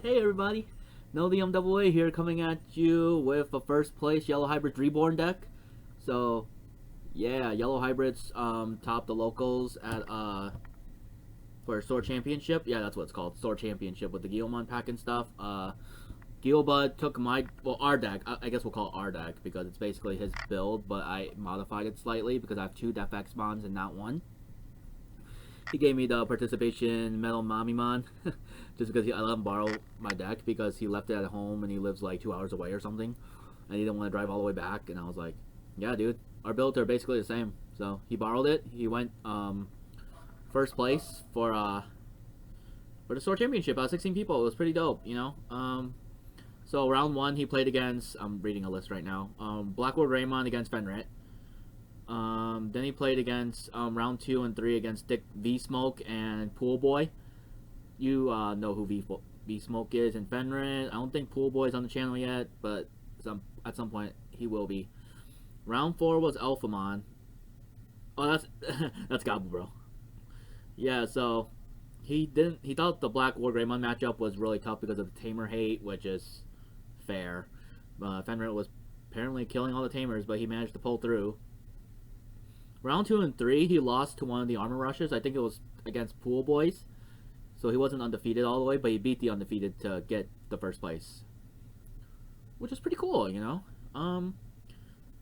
Hey everybody, NoDMAA here coming at you with a first place Yellow Hybrids Reborn deck. So yeah, Yellow Hybrids topped the locals at for Sword Championship. Yeah, that's what it's called, Sword Championship with the Guilmon pack and stuff. Guilbud took our deck. I guess we'll call it our deck because it's basically his build, but I modified it slightly because I have 2 Defx Mons and not 1. He gave me the participation Metal Mamimon just because I let him borrow my deck because he left it at home and he lives like 2 hours away or something and he didn't want to drive all the way back, and I was like, yeah dude, our builds are basically the same. So he borrowed it. He went first place for the Sword Championship out of 16 people. It was pretty dope, you know. So round 1 he played against, I'm reading a list right now, BlackWarGreymon against Fenrit. Then he played against round 2 and 3 against Dick V Smoke and Pool Boy. You know who V Smoke is and Fenrir. I don't think Pool Boy is on the channel yet, but at some point he will be. Round 4 was Alphamon. Oh, that's that's Gobble Bro. Yeah, so he thought the BlackWarGreymon matchup was really tough because of the Tamer hate, which is fair. Fenrir was apparently killing all the Tamers, but he managed to pull through. Round 2 and 3, he lost to one of the armor rushes. I think it was against Pool Boys. So he wasn't undefeated all the way, but he beat the undefeated to get the first place. Which is pretty cool, you know?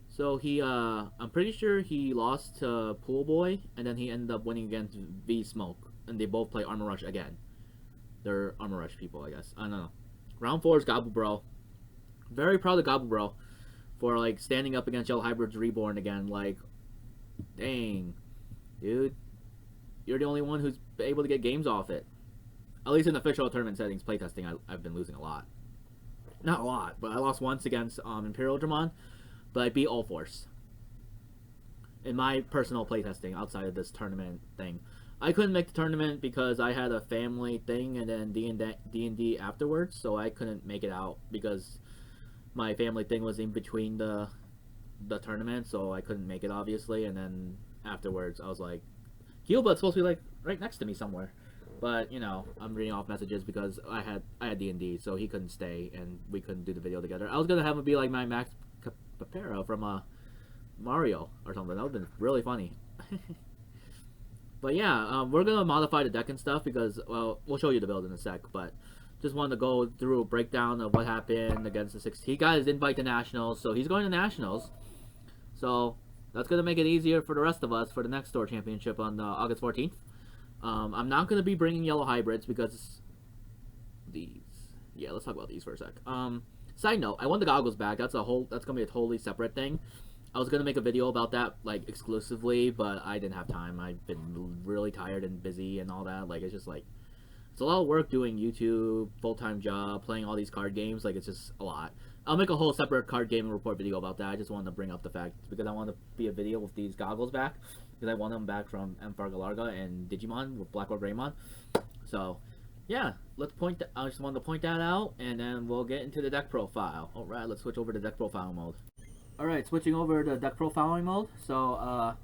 So he, I'm pretty sure he lost to Pool Boy, and then he ended up winning against V Smoke. And they both play armor rush again. They're armor rush people, I guess. I don't know. Round 4 is Gobble Bro. Very proud of Gobble Bro for, like, standing up against Yellow Hybrids Reborn again, like... Dang, dude, you're the only one who's able to get games off it. At least in official tournament settings, playtesting, I've been losing a lot. Not a lot, but I lost once against Imperial Dramon, but I beat all Force. In my personal playtesting, outside of this tournament thing, I couldn't make the tournament because I had a family thing and then D&D afterwards, so I couldn't make it out because my family thing was in between the tournament, so I couldn't make it obviously, and then afterwards I was like, Guilbud's supposed to be like right next to me somewhere, but you know, I'm reading off messages because I had D&D, so he couldn't stay and we couldn't do the video together. I was gonna have him be like my Max Capera from Mario or something. That would've been really funny. But yeah, we're gonna modify the deck and stuff because, well, we'll show you the build in a sec, but just wanted to go through a breakdown of what happened against the 16. He got his invite to Nationals, so he's going to Nationals. So that's going to make it easier for the rest of us for the next Store Championship on August 14th. I'm not going to be bringing Yellow Hybrids because these... Yeah, let's talk about these for a sec. Side note, I want the goggles back. That's going to be a totally separate thing. I was going to make a video about that, like, exclusively, but I didn't have time. I've been really tired and busy and all that. Like, it's just, like... It's a lot of work doing YouTube, full-time job, playing all these card games. Like, it's just a lot. I'll make a whole separate card game report video about that. I just wanted to bring up the fact because I want to be a video with these goggles back because I want them back from Fargalarga and Digimon with BlackWarGreymon. So, yeah, I just wanted to point that out, and then we'll get into the deck profile. All right, let's switch over to deck profile mode. All right, switching over to deck profiling mode. So,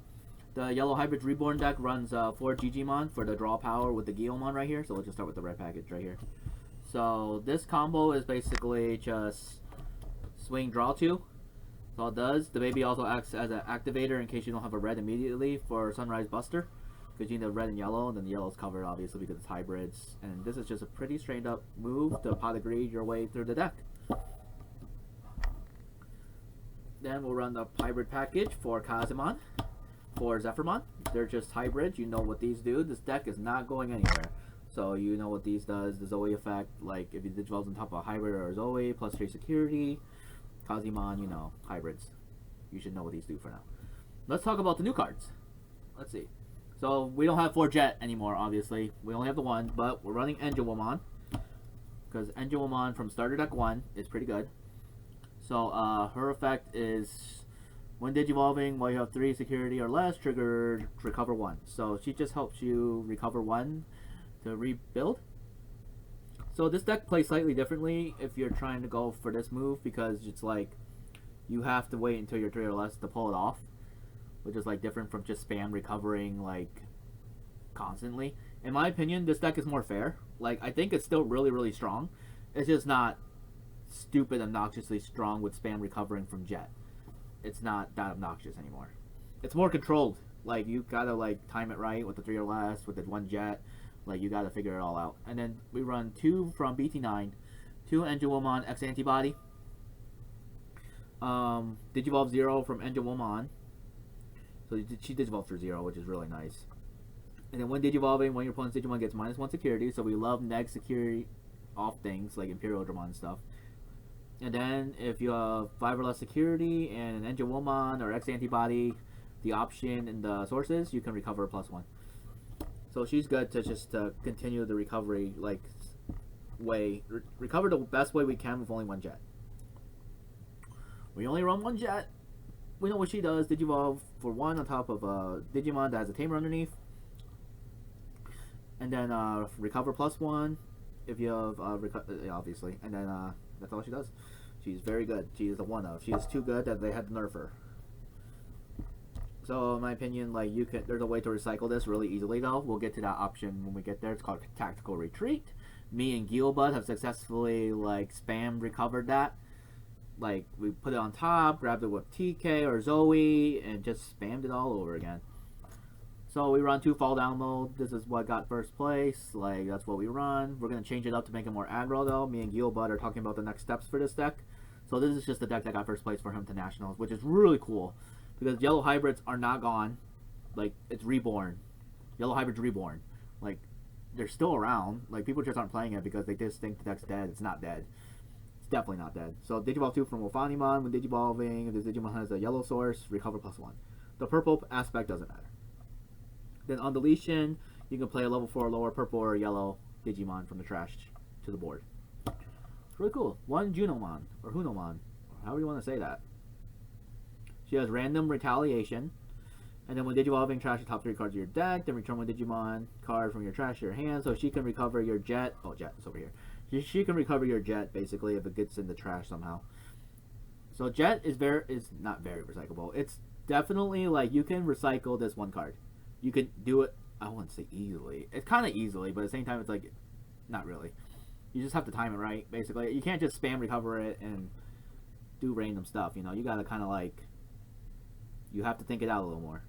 the Yellow Hybrids Reborn deck runs 4 Digimon for the draw power with the Guilmon right here. So we'll just start with the red package right here. So this combo is basically just swing draw 2. That's all it does. The baby also acts as an activator in case you don't have a red immediately for Sunrise Buster. Because you need the red and yellow, and then the yellow's covered obviously because it's hybrids. And this is just a pretty straight up move to pot degree your way through the deck. Then we'll run the hybrid package for Kazimon. For Zephyrmon, they're just hybrids. You know what these do. This deck is not going anywhere. So you know what these does. The Zoe effect, like if you Digivolves on top of a hybrid or a Zoe, plus 3 security. Kazimon, you know, hybrids. You should know what these do for now. Let's talk about the new cards. Let's see. So we don't have 4 Jet anymore, obviously. We only have the 1, but we're running Angelwomon. Because Angelwomon from starter deck 1 is pretty good. So her effect is... When Digivolving, while you have 3 security or less, triggered recover 1. So she just helps you recover 1 to rebuild. So this deck plays slightly differently if you're trying to go for this move because it's like you have to wait until you're 3 or less to pull it off, which is like different from just spam recovering like constantly. In my opinion, this deck is more fair. Like I think it's still really strong. It's just not stupid, obnoxiously strong with spam recovering from Jet. It's not that obnoxious anymore. It's more controlled. Like, you gotta, like, time it right with the 3 or less, with the 1 Jet. Like, you gotta figure it all out. And then we run 2 from BT9, 2 Enjawomon X Antibody, Digivolve 0 from Enjawomon. So she Digivolves for 0, which is really nice. And then when Digivolving, when your opponent's Digimon gets -1 security, so we love neg security off things like Imperial Dramon and stuff. And then if you have 5 or less security and an Enjawomon or X Antibody, the option in the sources, you can recover +1. So she's good to just continue the recovery, like, way. Recover the best way we can with only 1 Jet. We only run 1 Jet. We know what she does. Digivolve for 1 on top of a Digimon that has a Tamer underneath. And then recover +1 if you have, obviously. And then that's all she does. She's very good. She is a 1-of. She is too good that they had to nerf her. So in my opinion, like, there's a way to recycle this really easily though. We'll get to that option when we get there. It's called Tactical Retreat. Me and Guil have successfully, like, spam recovered that. Like, we put it on top, grabbed it with TK or Zoe, and just spammed it all over again. So we run 2 fall down mode. This is what got first place. Like, that's what we run. We're going to change it up to make it more aggro, though. Me and Guil are talking about the next steps for this deck. So this is just the deck that got first place for him to Nationals, which is really cool. Because Yellow Hybrids are not gone. Like, it's Reborn. Yellow Hybrids Reborn. Like, they're still around. Like, people just aren't playing it because they just think the deck's dead. It's not dead. It's definitely not dead. So Digivolve 2 from Wolfanimon. When Digivolving, if this Digimon has a yellow source, recover +1. The purple aspect doesn't matter. Then on deletion, you can play a level 4 lower purple or yellow Digimon from the trash to the board. It's really cool. 1 Junomon, or Hunomon, or however you want to say that. She has random retaliation. And then when Digivolving, trash the top 3 cards of your deck, then return one Digimon card from your trash to your hand, so she can recover your Jet. Oh, Jet, it's over here. She can recover your Jet, basically, if it gets in the trash somehow. So Jet is not very recyclable. It's definitely, like, you can recycle this 1 card. You can do it, I wouldn't say easily. It's kind of easily, but at the same time, it's like, not really. You just have to time it right, basically. You can't just spam recover it and do random stuff, you know. You gotta kind of, like, you have to think it out a little more.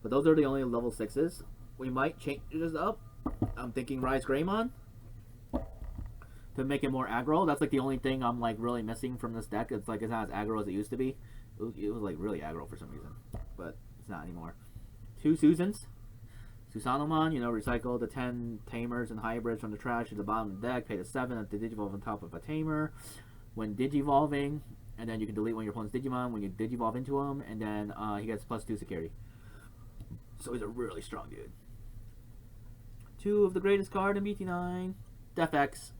But those are the only level 6s. We might change this up. I'm thinking BlackWarGreymon to make it more aggro. That's, like, the only thing I'm, like, really missing from this deck. It's, like, it's not as aggro as it used to be. It was like, really aggro for some reason. But it's not anymore. 2 Susans. Susanomon, you know, recycle the 10 Tamers and Hybrids from the trash to the bottom of the deck. Pay the 7 at the Digivolve on top of a Tamer. When Digivolving, and then you can delete one of your opponent's Digimon when you Digivolve into him, and then he gets +2 security. So he's a really strong dude. 2 of the greatest card in BT9, Def X.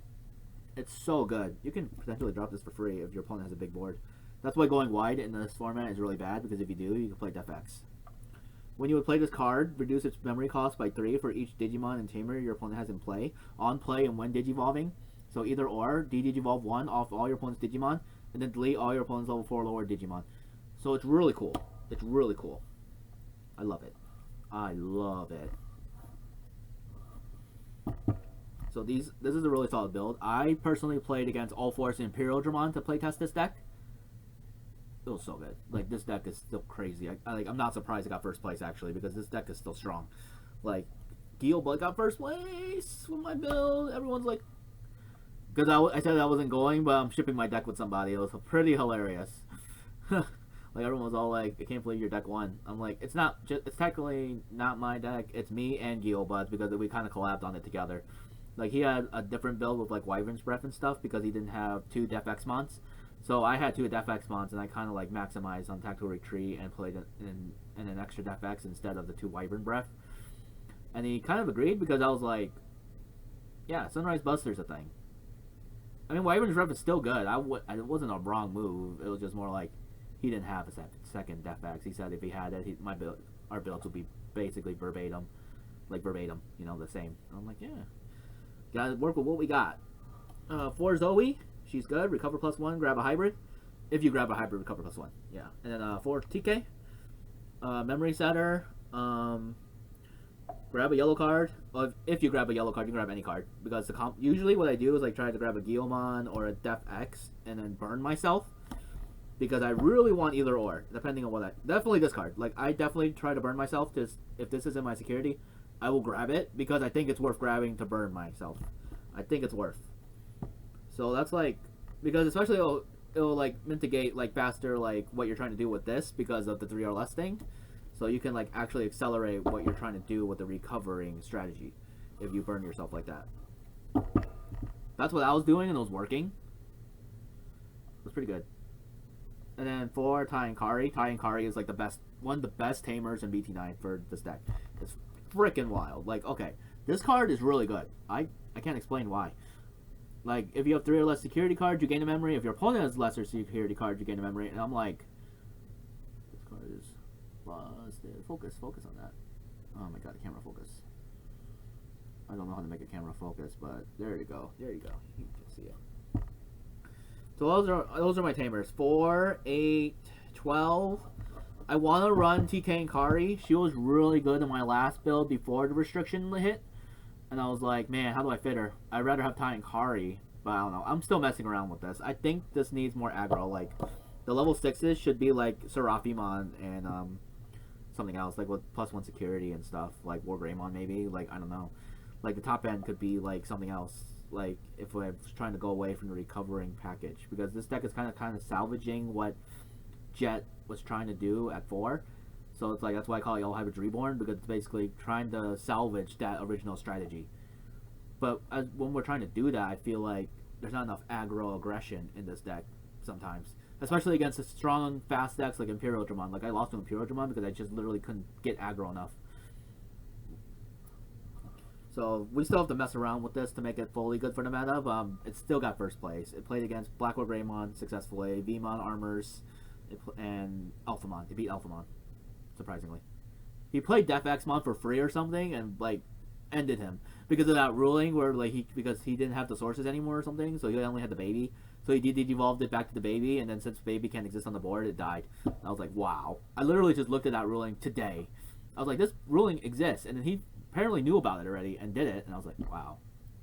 It's so good. You can potentially drop this for free if your opponent has a big board. That's why going wide in this format is really bad, because if you do, you can play Def X. When you would play this card, reduce its memory cost by 3 for each Digimon and Tamer your opponent has in play, on play and when Digivolving. So either or, Digivolve 1 off all your opponent's Digimon, and then delete all your opponent's level 4 lower Digimon. So it's really cool. It's really cool. I love it. I love it. So this is a really solid build. I personally played against All Force and Imperial Dramon to play test this deck. It was so good. Like, this deck is still crazy. I'm not surprised it got first place, actually, because this deck is still strong. Like, Guil got first place with my build. Everyone's like, because I said I wasn't going, but I'm shipping my deck with somebody. It was pretty hilarious. Like, everyone was all like, I can't believe your deck won. I'm like, it's technically not my deck. It's me and Guil, because we kind of collabed on it together. Like, he had a different build with, like, Wyvern's Breath and stuff because he didn't have 2 Def X mons. So I had 2 Def X mons, and I kind of, like, maximized on Tactical Retreat and played in an extra Def X instead of the 2 Wyvern Breath. And he kind of agreed because I was like, yeah, Sunrise Buster's a thing. I mean, Wyvern's Breath is still good. It wasn't a wrong move. It was just more like he didn't have a second Def X. He said if he had it, our builds would be basically verbatim, you know, the same. And I'm like, yeah. Gotta work with what we got. 4 Zoe, she's good. Recover +1, grab a hybrid. If you grab a hybrid, recover +1. Yeah. And then 4 TK. Memory Setter. grab a yellow card. Well, if you grab a yellow card, you can grab any card because usually what I do is like try to grab a Guilmon or a Def X and then burn myself because I really want either or depending on what I definitely this card. Like I definitely try to burn myself. Just if this is in my security, I will grab it because I think it's worth grabbing to burn myself. I think it's worth. So that's like because especially it'll like mitigate like faster like what you're trying to do with this because of the 3 or less thing. So you can like actually accelerate what you're trying to do with the recovering strategy if you burn yourself like that. That's what I was doing and it was working. It was pretty good. And then for Kari is like the best one of the best tamers in BT9 for this deck. It's freaking wild. Like okay, this card is really good. I can't explain why. Like if you have 3 or less security cards, you gain a memory. If your opponent has lesser security cards, you gain a memory. And I'm like, this card is busted. Focus on that. Oh my god, the camera focus. I don't know how to make a camera focus, but there you go. There you go. You can see it. So those are my tamers. 4, 8, 12. I want to run TK and Kari. She was really good in my last build before the restriction hit. And I was like, man, how do I fit her? I'd rather have Ty and Kari, but I don't know. I'm still messing around with this. I think this needs more aggro. Like, the level 6s should be like Alphamon and something else, like with +1 security and stuff, like WarGreymon maybe. Like, I don't know. Like, the top end could be like something else. Like, if I was trying to go away from the recovering package. Because this deck is kind of salvaging what Jet was trying to do at 4. So it's like that's why I call it Yellow Hybrid Reborn because it's basically trying to salvage that original strategy. But when we're trying to do that, I feel like there's not enough aggro aggression in this deck sometimes, especially against the strong fast decks like Imperial Dramon. Like I lost to Imperial Dramon because I just literally couldn't get aggro enough. So we still have to mess around with this to make it fully good for the meta. But it still got first place. It played against BlackWarGreymon successfully, Vmon Armors, and Alphamon. It beat Alphamon. Surprisingly, he played Def Xmon for free or something, and like ended him because of that ruling where like because he didn't have the sources anymore or something, so he only had the baby. So he devolved it back to the baby, and then since baby can't exist on the board, it died. And I was like, wow. I literally just looked at that ruling today. I was like, this ruling exists, and then he apparently knew about it already and did it, and I was like, wow.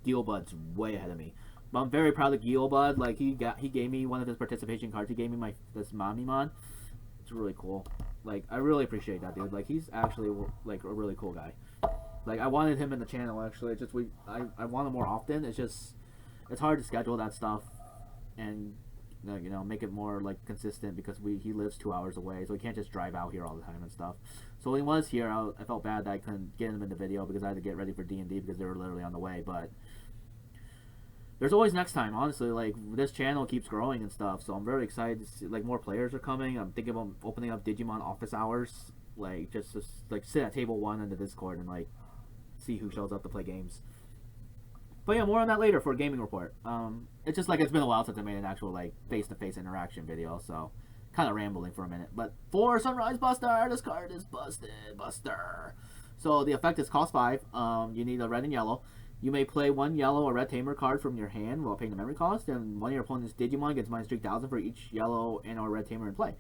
Guilbud's way ahead of me. But I'm very proud of Guilbud. Like he gave me one of his participation cards. He gave me this Mamimon. It's really cool. Like, I really appreciate that, dude. Like, he's actually, like, a really cool guy. Like, I wanted him in the channel, actually. It's just, I want him more often. It's just, it's hard to schedule that stuff and, you know, make it more, like, consistent because he lives 2 hours away, so he can't just drive out here all the time and stuff. So when he was here, I felt bad that I couldn't get him in the video because I had to get ready for D&D because they were literally on the way, but there's always next time, honestly. Like, this channel keeps growing and stuff, so I'm very excited to see, like, more players are coming. I'm thinking about opening up Digimon office hours, like, just like, sit at table 1 in the Discord and, like, see who shows up to play games. But yeah, more on that later for a gaming report. It's just, like, it's been a while since I made an actual, like, face-to-face interaction video, so kind of rambling for a minute. But for Sunrise Buster, this card is busted, Buster. So the effect is cost 5. You need a red and yellow. You may play 1 yellow or red tamer card from your hand while paying the memory cost, and one of your opponent's Digimon gets minus 3,000 for each yellow and or red tamer in play.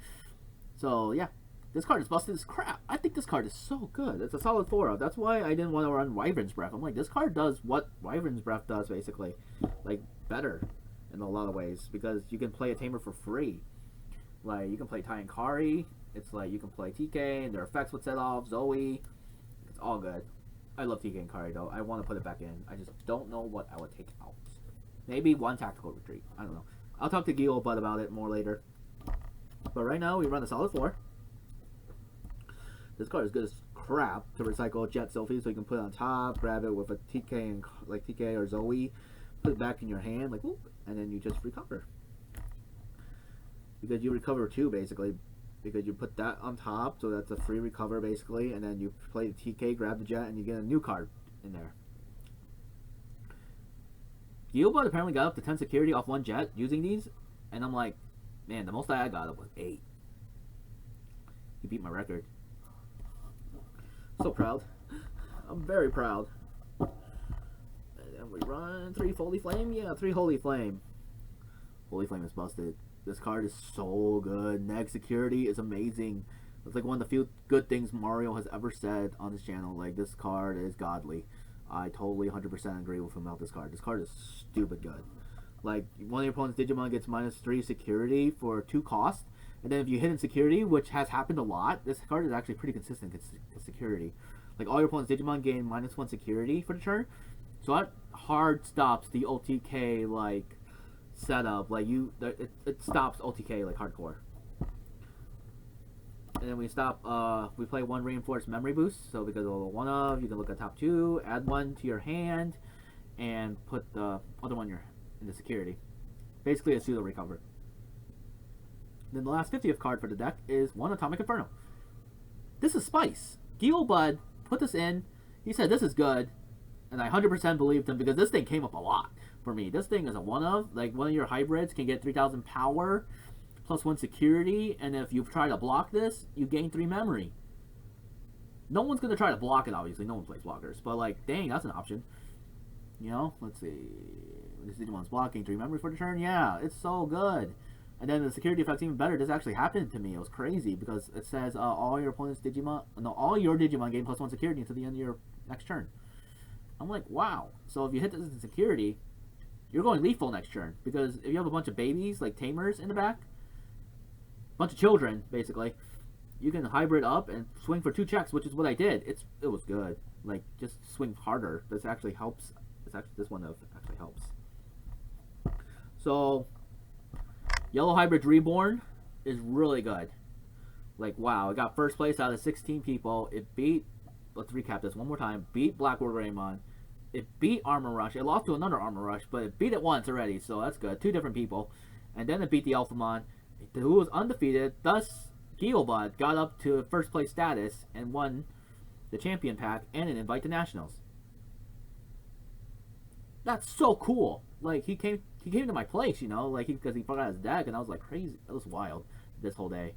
So yeah, this card is busted as crap. I think this card is so good. It's a solid 4 of. That's why I didn't want to run Wyvern's Breath. I'm like, this card does what Wyvern's Breath does basically, like better in a lot of ways because you can play a tamer for free. Like you can play Ty and Kari. It's like you can play TK and their effects would set off Zoe. It's all good. I love TK and Kari though. I want to put it back in. I just don't know what I would take out. Maybe 1 tactical retreat. I don't know. I'll talk to Guil about it more later. But right now we run a solid 4. This card is good as crap to recycle Jet Sophie, so you can put it on top, grab it with a TK and like TK or Zoe, put it back in your hand, like whoop, and then you just recover. Because you recover 2 basically. Because you put that on top, so that's a free recover basically, and then you play the TK, grab the Jet, and you get a new card in there. Guilbud apparently got up to 10 security off 1 Jet using these, and I'm like, man, the most I got up was 8. He beat my record. So proud. I'm very proud. And then we run 3 Holy Flame? Yeah, 3 Holy Flame. Holy Flame is busted. This card is so good. Neg security is amazing. It's like one of the few good things Mario has ever said on his channel. Like, this card is godly. I totally 100% agree with him about this card. This card is stupid good. Like, one of your opponent's Digimon gets -3 security for 2 cost, and then if you hit in security, which has happened a lot, this card is actually pretty consistent with security. Like, all your opponent's Digimon gain -1 security for the turn, so that hard stops the OTK, like, setup. Like, it stops OTK, like, hardcore. And then we play 1 reinforced memory boost, so because of the 1 of, you can look at top 2, add 1 to your hand, and put the other one into security. Basically a pseudo recover. Then the last 50th card for the deck is 1 Atomic Inferno. This is spice. Guil Bud put this in. He said this is good, and I 100% believed him because this thing came up a lot for me. This thing is a 1 of. Like, one of your hybrids can get 3,000 power plus 1 security, and if you try to block this, you gain 3 memory. No one's going to try to block it, obviously. No one plays blockers. But, like, dang, that's an option. You know, let's see. This Digimon's blocking 3 memory for the turn. Yeah, it's so good. And then the security effect's even better. This actually happened to me. It was crazy because it says all your opponent's Digimon, no, all your Digimon gain +1 security until the end of your next turn. I'm like, wow. So if you hit this in security, you're going lethal next turn because if you have a bunch of babies like Tamers in the back, bunch of children basically, you can hybrid up and swing for 2 checks, which is what I did. It was good. Like, just swing harder. This actually helps. This one actually helps. So, Yellow Hybrid Reborn is really good. Like, wow, it got first place out of 16 people. It beat, let's recap this one more time, beat BlackWarGreymon. It beat Armor Rush. It lost to another Armor Rush, but it beat it once already, so that's good. 2 different people. And then it beat the Alphamon, who was undefeated. Thus, Guilbud got up to first place status and won the champion pack and an invite to nationals. That's so cool. Like, he came to my place, you know, like, because he forgot his deck, and I was like, crazy. It was wild this whole day.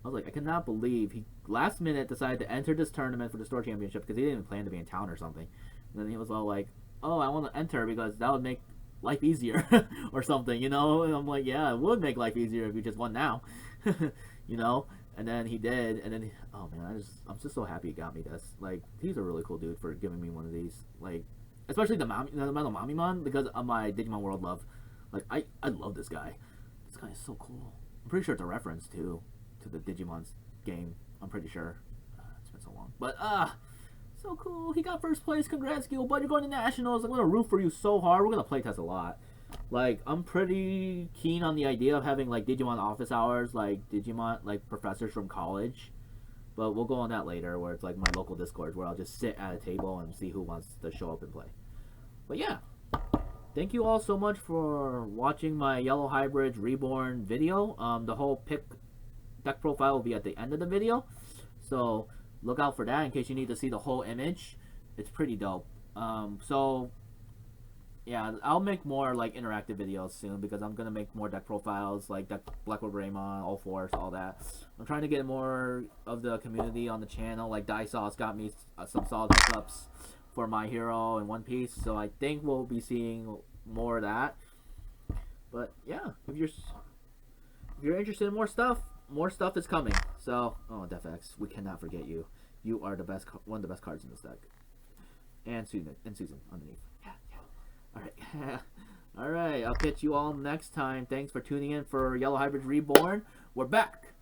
I was like, I cannot believe he last minute decided to enter this tournament for the store championship because he didn't even plan to be in town or something. And then he was all like, oh, I want to enter because that would make life easier or something, you know. And I'm like, yeah, it would make life easier if you just won now. You know. And then he did, and then oh man, I'm just so happy he got me this. Like, he's a really cool dude for giving me one of these. Like, especially the Metal Mamimon, because of my Digimon World love. Like, I love this guy. This guy is so cool. I'm pretty sure it's a reference to the Digimon's game. I'm pretty sure. It's been so long, but so cool. He got first place. Congrats, Guil, bud. You're going to nationals. I'm gonna root for you so hard. We're gonna playtest a lot. Like, I'm pretty keen on the idea of having, like, Digimon office hours, like, Digimon, like, professors from college. But we'll go on that later, where it's, like, my local Discord, where I'll just sit at a table and see who wants to show up and play. But, yeah. Thank you all so much for watching my Yellow Hybrids Reborn video. The whole pick deck profile will be at the end of the video. So, look out for that in case you need to see the whole image. It's pretty dope. So... yeah, I'll make more, like, interactive videos soon because I'm going to make more deck profiles, like deck BlackWarGreymon, All Force, all that. I'm trying to get more of the community on the channel. Like, Dysauce got me some solid hookups for My Hero and One Piece, so I think we'll be seeing more of that. But, yeah, if you're interested in more stuff is coming. So, oh, DefX, we cannot forget you. You are the best, one of the best cards in this deck. And Susan underneath. Yeah. Alright. Alright, I'll catch you all next time. Thanks for tuning in for Yellow Hybrids Reborn. We're back!